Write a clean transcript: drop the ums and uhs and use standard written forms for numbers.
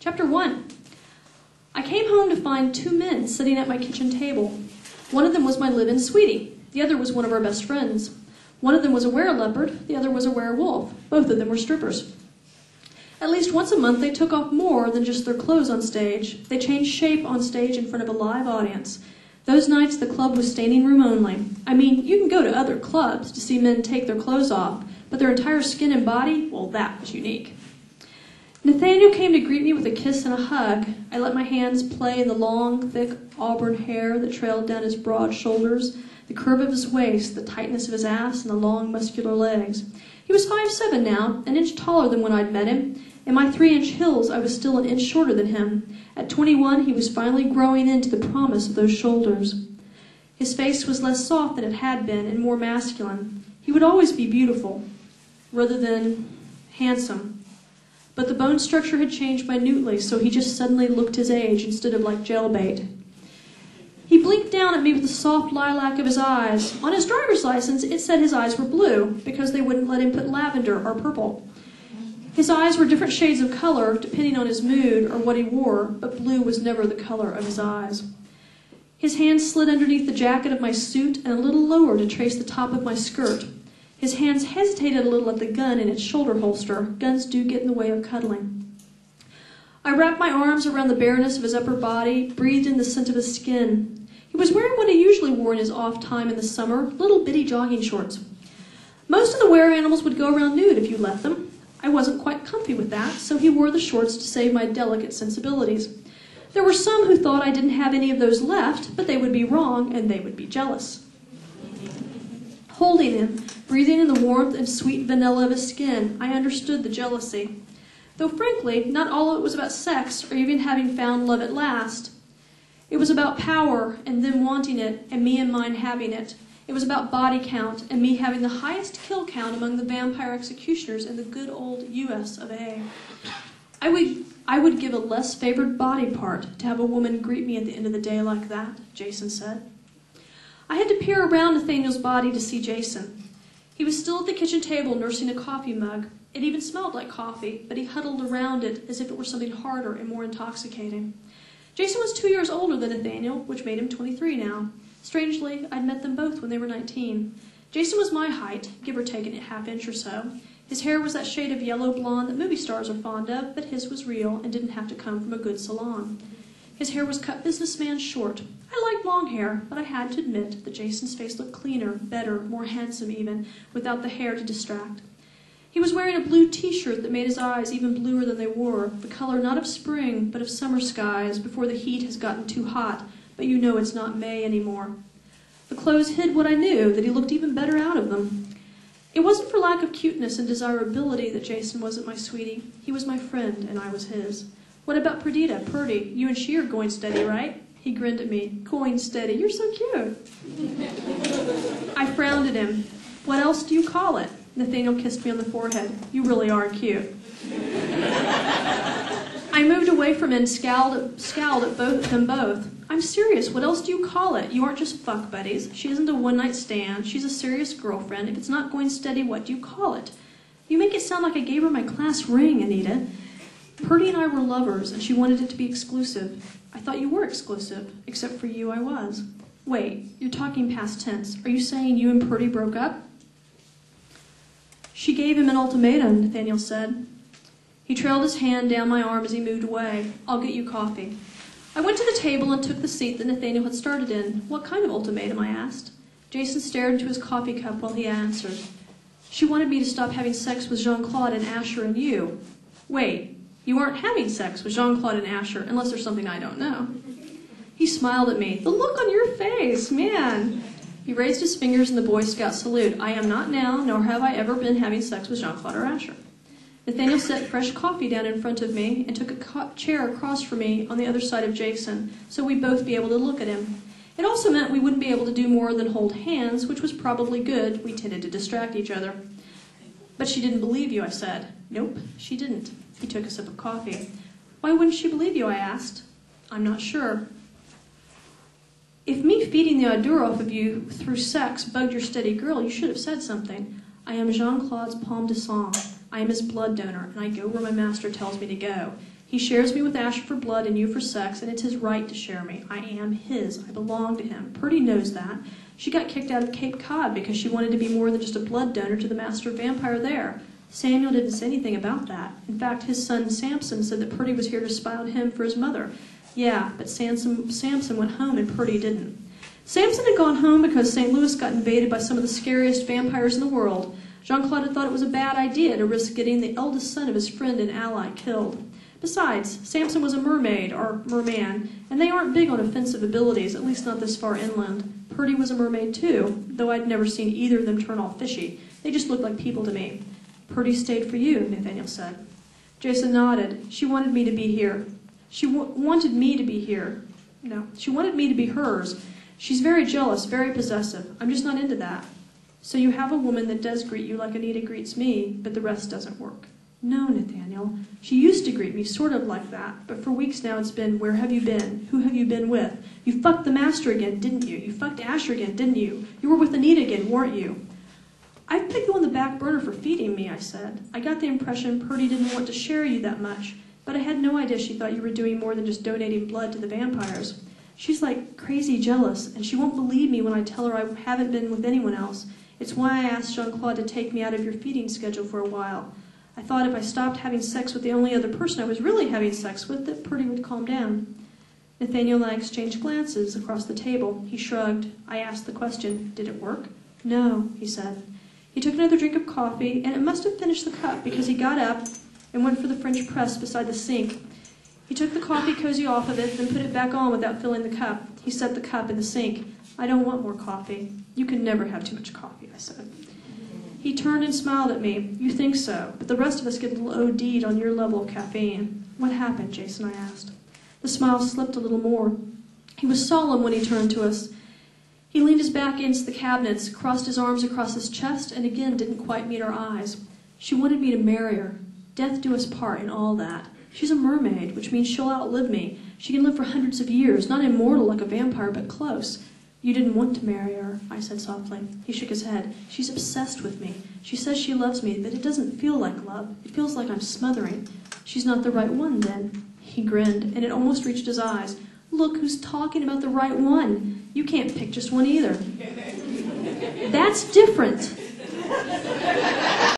Chapter 1. I came home to find two men sitting at my kitchen table. One of them was my live-in sweetie. The other was one of our best friends. One of them was a were-leopard, the other was a werewolf. Both of them were strippers. At least once a month they took off more than just their clothes on stage. They changed shape on stage in front of a live audience. Those nights the club was standing room only. I mean, you can go to other clubs to see men take their clothes off, but their entire skin and body, well, that was unique. Nathaniel came to greet me with a kiss and a hug. I let my hands play in the long, thick auburn hair that trailed down his broad shoulders, the curve of his waist, the tightness of his ass, and the long, muscular legs. He was 5'7" now, an inch taller than when I'd met him. In my 3-inch heels, I was still an inch shorter than him. At 21, he was finally growing into the promise of those shoulders. His face was less soft than it had been and more masculine. He would always be beautiful, rather than handsome. But the bone structure had changed minutely, so he just suddenly looked his age instead of like jailbait. He blinked down at me with the soft lilac of his eyes. On his driver's license, it said his eyes were blue because they wouldn't let him put lavender or purple. His eyes were different shades of color depending on his mood or what he wore, but blue was never the color of his eyes. His hands slid underneath the jacket of my suit and a little lower to trace the top of my skirt. His hands hesitated a little at the gun in its shoulder holster. Guns do get in the way of cuddling. I wrapped my arms around the bareness of his upper body, breathed in the scent of his skin. He was wearing what he usually wore in his off time in the summer, little bitty jogging shorts. Most of the were animals would go around nude if you let them. I wasn't quite comfy with that, so he wore the shorts to save my delicate sensibilities. There were some who thought I didn't have any of those left, but they would be wrong and they would be jealous. Holding him, breathing in the warmth and sweet vanilla of his skin, I understood the jealousy. Though frankly, not all of it was about sex or even having found love at last. It was about power and them wanting it and me and mine having it. It was about body count and me having the highest kill count among the vampire executioners in the good old US of A. I would give a less favored body part to have a woman greet me at the end of the day like that, Jason said. I had to peer around Nathaniel's body to see Jason. He was still at the kitchen table nursing a coffee mug. It even smelled like coffee, but he huddled around it as if it were something harder and more intoxicating. Jason was 2 years older than Nathaniel, which made him 23 now. Strangely, I'd met them both when they were 19. Jason was my height, give or take a half-inch or so. His hair was that shade of yellow blonde that movie stars are fond of, but his was real and didn't have to come from a good salon. His hair was cut businessman short. I liked long hair, but I had to admit that Jason's face looked cleaner, better, more handsome even, without the hair to distract. He was wearing a blue t-shirt that made his eyes even bluer than they were, the color not of spring, but of summer skies before the heat has gotten too hot, but you know it's not May anymore. The clothes hid what I knew, that he looked even better out of them. It wasn't for lack of cuteness and desirability that Jason wasn't my sweetie. He was my friend, and I was his. What about Perdita, Purdy? You and she are going steady, right? He grinned at me. Going steady. You're so cute. I frowned at him. What else do you call it? Nathaniel kissed me on the forehead. You really are cute. I moved away from him and scowled at them both. I'm serious. What else do you call it? You aren't just fuck buddies. She isn't a one-night stand. She's a serious girlfriend. If it's not going steady, what do you call it? You make it sound like I gave her my class ring, Anita. Purdy and I were lovers, and she wanted it to be exclusive. I thought you were exclusive. Except for you, I was. Wait, you're talking past tense. Are you saying you and Purdy broke up? She gave him an ultimatum, Nathaniel said. He trailed his hand down my arm as he moved away. I'll get you coffee. I went to the table and took the seat that Nathaniel had started in. What kind of ultimatum, I asked. Jason stared into his coffee cup while he answered. She wanted me to stop having sex with Jean-Claude and Asher and you. Wait, you aren't having sex with Jean-Claude and Asher unless there's something I don't know. He smiled at me. The look on your face, man. He raised his fingers in the Boy Scout salute. I am not now, nor have I ever been having sex with Jean-Claude or Asher. Nathaniel set fresh coffee down in front of me and took a chair across from me on the other side of Jason, so we'd both be able to look at him. It also meant we wouldn't be able to do more than hold hands, which was probably good. We tended to distract each other. But she didn't believe you, I said. Nope, she didn't. He took a sip of coffee. Why wouldn't she believe you, I asked. I'm not sure. If me feeding the odor off of you through sex bugged your steady girl, you should have said something. I am Jean-Claude's pomme de sang. I am his blood donor, and I go where my master tells me to go. He shares me with Asher for blood and you for sex, and it's his right to share me. I am his. I belong to him. Purdy knows that. She got kicked out of Cape Cod because she wanted to be more than just a blood donor to the master vampire there. Samuel didn't say anything about that. In fact, his son Samson said that Purdy was here to spy on him for his mother. Yeah, but Samson went home and Purdy didn't. Samson had gone home because St. Louis got invaded by some of the scariest vampires in the world. Jean-Claude had thought it was a bad idea to risk getting the eldest son of his friend and ally killed. Besides, Samson was a mermaid, or merman, and they aren't big on offensive abilities, at least not this far inland. Purdy was a mermaid too, though I'd never seen either of them turn all fishy. They just looked like people to me. Purdy stayed for you, Nathaniel said. Jason nodded. She wanted me to be here. She wanted me to be here. No, she wanted me to be hers. She's very jealous, very possessive. I'm just not into that. So you have a woman that does greet you like Anita greets me, but the rest doesn't work. No, Nathaniel. She used to greet me sort of like that, but for weeks now it's been, where have you been? Who have you been with? You fucked the master again, didn't you? You fucked Asher again, didn't you? You were with Anita again, weren't you? I've put you on the back burner for feeding me, I said. I got the impression Purdy didn't want to share you that much, but I had no idea she thought you were doing more than just donating blood to the vampires. She's like crazy jealous, and she won't believe me when I tell her I haven't been with anyone else. It's why I asked Jean-Claude to take me out of your feeding schedule for a while. I thought if I stopped having sex with the only other person I was really having sex with, that Purdy would calm down. Nathaniel and I exchanged glances across the table. He shrugged. I asked the question, did it work? No, he said. He took another drink of coffee, and it must have finished the cup because he got up and went for the French press beside the sink. He took the coffee cozy off of it, then put it back on without filling the cup. He set the cup in the sink. I don't want more coffee. You can never have too much coffee, I said. He turned and smiled at me. You think so, but the rest of us get a little OD'd on your level of caffeine. What happened, Jason, I asked. The smile slipped a little more. He was solemn when he turned to us. He leaned his back against the cabinets, crossed his arms across his chest, and again didn't quite meet our eyes. She wanted me to marry her. Death do us part and all that. She's a mermaid, which means she'll outlive me. She can live for hundreds of years, not immortal like a vampire, but close. You didn't want to marry her, I said softly. He shook his head. She's obsessed with me. She says she loves me, but it doesn't feel like love. It feels like I'm smothering. She's not the right one, then. He grinned, and it almost reached his eyes. Look who's talking about the right one. You can't pick just one either. That's different.